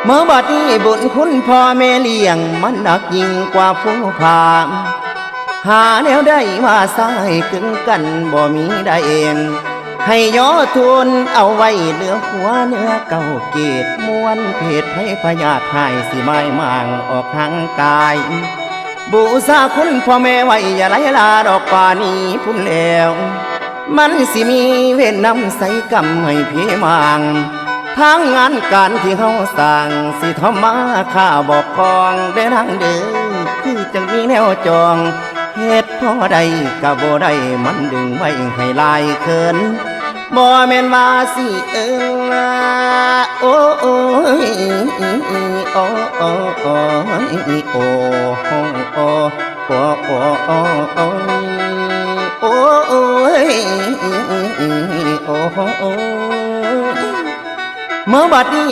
เมื่อบัดนี้บุญคุณพ่อแม่เลี้ยงมันหนักยิ่งกว่าผู้พามหาแนวได้มาสายกึ่งกันบ่มีได้เองให้ย่อทุนเอาไว้เหลือหัวเนื้อเก่าเกตม้วนเพศให้พยาธิหายสิไม้มางออกทางกายบูชาคุณพ่อแม่ไว้อย่าไหลลาดอกป่านี้พุ่นแล้วมันสิมีเวรนำใส่กรรมให้พี่มางทางงานการที่เฮาสร้างสิทำมาข้าบอกกองเด้อทางเด้อคือจังมีแนวจองเหตุพอใดก็บ่ได้มันดึงไว้ให้ลายเขินบ่แม่นว่าสิโอ้โอ้ยโอ้โอ้โอ้ยโอ้โอ้โอ้โอ้โอ้โอ้โอ้โอ้โอ้ยโอ้โอ้เมื่อบัดนี้